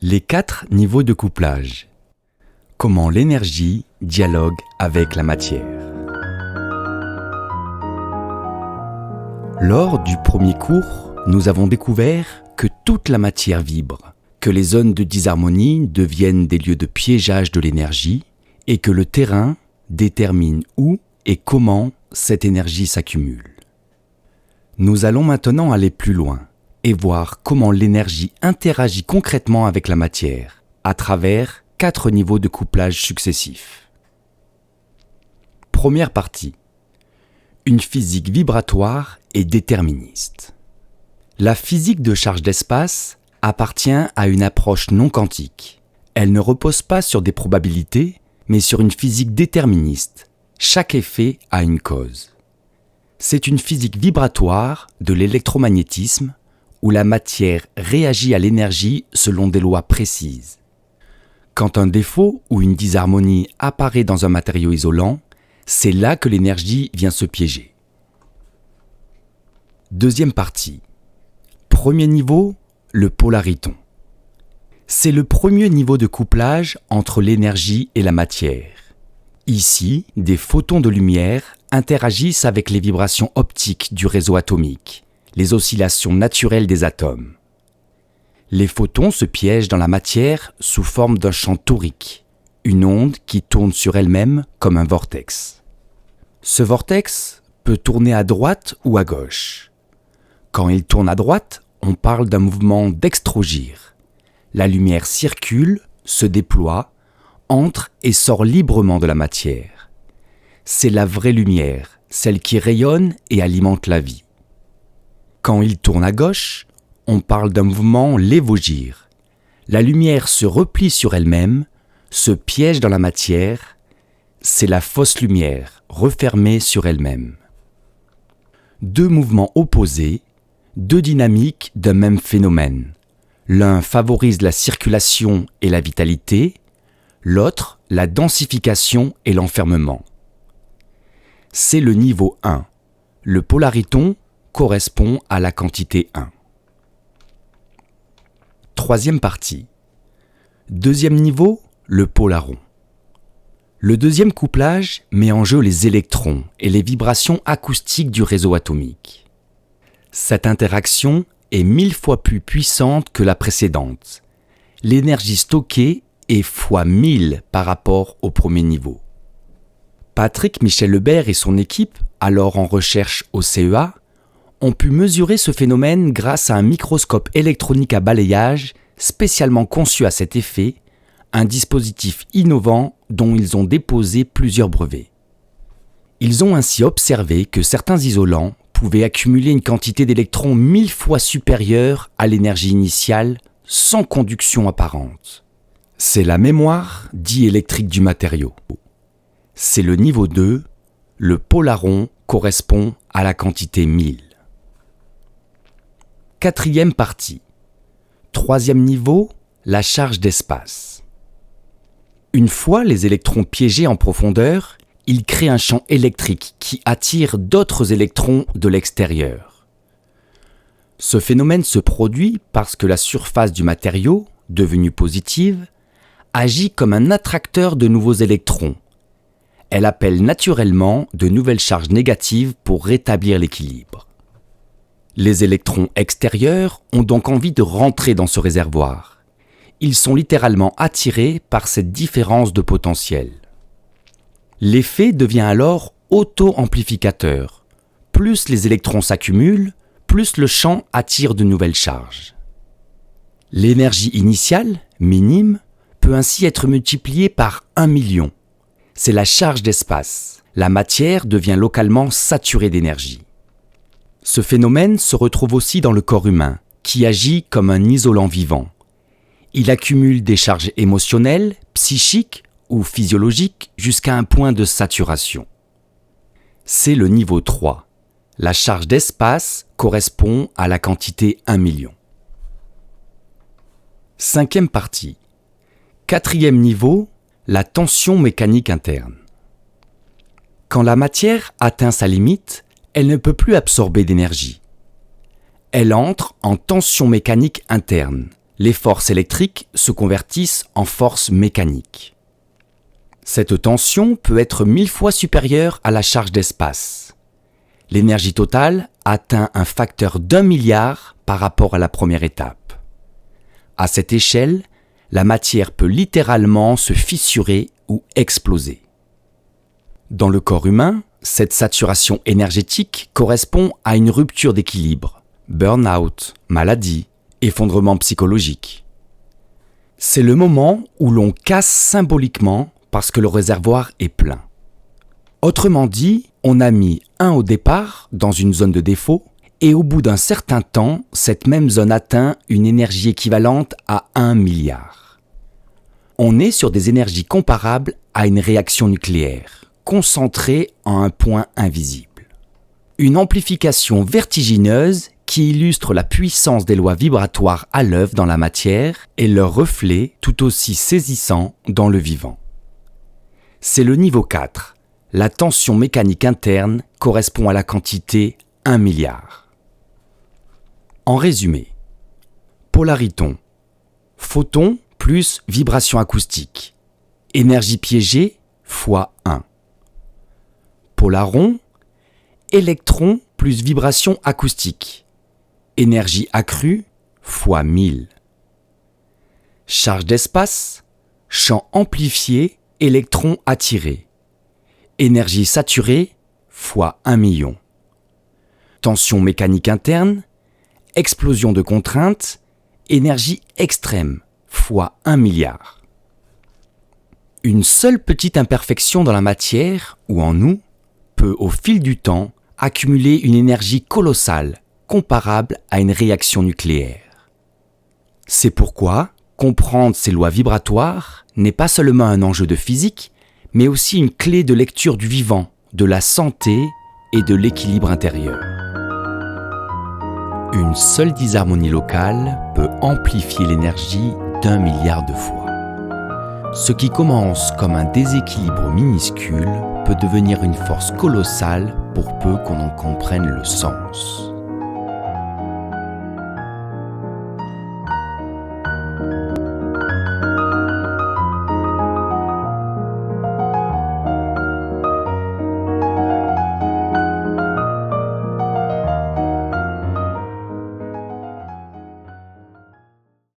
Les 4 niveaux de couplage. Comment l'énergie dialogue avec la matière. Lors du premier cours, nous avons découvert que toute la matière vibre, que les zones de disharmonie deviennent des lieux de piégeage de l'énergie et que le terrain détermine où et comment cette énergie s'accumule. Nous allons maintenant aller plus loin et voir comment l'énergie interagit concrètement avec la matière à travers 4 niveaux de couplage successifs. Première partie. Une physique vibratoire et déterministe. La physique de charge d'espace appartient à une approche non quantique. Elle ne repose pas sur des probabilités, mais sur une physique déterministe. Chaque effet a une cause. C'est une physique vibratoire de l'électromagnétisme où la matière réagit à l'énergie selon des lois précises. Quand un défaut ou une disharmonie apparaît dans un matériau isolant, c'est là que l'énergie vient se piéger. Deuxième partie. Premier niveau, le polariton. C'est le premier niveau de couplage entre l'énergie et la matière. Ici, des photons de lumière interagissent avec les vibrations optiques du réseau atomique, les oscillations naturelles des atomes. Les photons se piègent dans la matière sous forme d'un champ torique, une onde qui tourne sur elle-même comme un vortex. Ce vortex peut tourner à droite ou à gauche. Quand il tourne à droite, on parle d'un mouvement dextrogire. La lumière circule, se déploie, entre et sort librement de la matière. C'est la vraie lumière, celle qui rayonne et alimente la vie. Quand il tourne à gauche, on parle d'un mouvement lévogire. La lumière se replie sur elle-même, se piège dans la matière. C'est la fausse lumière, refermée sur elle-même. 2 mouvements opposés, 2 dynamiques d'un même phénomène. L'un favorise la circulation et la vitalité, l'autre la densification et l'enfermement. C'est le niveau 1. Le polariton correspond à la quantité 1. Troisième partie. Deuxième niveau, le polaron. Le deuxième couplage met en jeu les électrons et les vibrations acoustiques du réseau atomique. Cette interaction est 1000 fois plus puissante que la précédente. L'énergie stockée est fois 1000 par rapport au premier niveau. Patrick Michel-Lebert et son équipe, alors en recherche au CEA, ont pu mesurer ce phénomène grâce à un microscope électronique à balayage spécialement conçu à cet effet, un dispositif innovant dont ils ont déposé plusieurs brevets. Ils ont ainsi observé que certains isolants pouvaient accumuler une quantité d'électrons 1000 fois supérieure à l'énergie initiale sans conduction apparente. C'est la mémoire diélectrique du matériau. C'est le niveau 2, le polaron correspond à la quantité 1000. Quatrième partie. Troisième niveau, la charge d'espace. Une fois les électrons piégés en profondeur, ils créent un champ électrique qui attire d'autres électrons de l'extérieur. Ce phénomène se produit parce que la surface du matériau, devenue positive, agit comme un attracteur de nouveaux électrons. Elle appelle naturellement de nouvelles charges négatives pour rétablir l'équilibre. Les électrons extérieurs ont donc envie de rentrer dans ce réservoir. Ils sont littéralement attirés par cette différence de potentiel. L'effet devient alors auto-amplificateur. Plus les électrons s'accumulent, plus le champ attire de nouvelles charges. L'énergie initiale, minime, peut ainsi être multipliée par 1 million. C'est la charge d'espace. La matière devient localement saturée d'énergie. Ce phénomène se retrouve aussi dans le corps humain, qui agit comme un isolant vivant. Il accumule des charges émotionnelles, psychiques ou physiologiques jusqu'à un point de saturation. C'est le niveau 3. La charge d'espace correspond à la quantité 1 million. Cinquième partie. Quatrième niveau, la tension mécanique interne. Quand la matière atteint sa limite, elle ne peut plus absorber d'énergie. Elle entre en tension mécanique interne. les forces électriques se convertissent en forces mécaniques. Cette tension peut être 1000 fois supérieure à la charge d'espace. L'énergie totale atteint un facteur d'1 milliard par rapport à la première étape. À cette échelle, la matière peut littéralement se fissurer ou exploser. Dans le corps humain, cette saturation énergétique correspond à une rupture d'équilibre, burn-out, maladie, effondrement psychologique. C'est le moment où l'on casse symboliquement parce que le réservoir est plein. Autrement dit, on a mis 1 au départ dans une zone de défaut et au bout d'un certain temps, cette même zone atteint une énergie équivalente à 1 milliard. On est sur des énergies comparables à une réaction nucléaire, concentrée en un point invisible. Une amplification vertigineuse qui illustre la puissance des lois vibratoires à l'œuvre dans la matière et leur reflet tout aussi saisissant dans le vivant. C'est le niveau 4. La tension mécanique interne correspond à la quantité 1 milliard. En résumé, polariton, photon plus vibration acoustique, énergie piégée fois 1. Polaron, électron plus vibration acoustique, énergie accrue fois 1000. Charge d'espace, champ amplifié, électron attiré, énergie saturée fois 1 million. Tension mécanique interne, explosion de contrainte, énergie extrême fois 1 milliard. Une seule petite imperfection dans la matière ou en nous peut au fil du temps accumuler une énergie colossale comparable à une réaction nucléaire. C'est pourquoi comprendre ces lois vibratoires n'est pas seulement un enjeu de physique, mais aussi une clé de lecture du vivant, de la santé et de l'équilibre intérieur. Une seule disharmonie locale peut amplifier l'énergie d'1 milliard de fois. Ce qui commence comme un déséquilibre minuscule peut devenir une force colossale pour peu qu'on en comprenne le sens.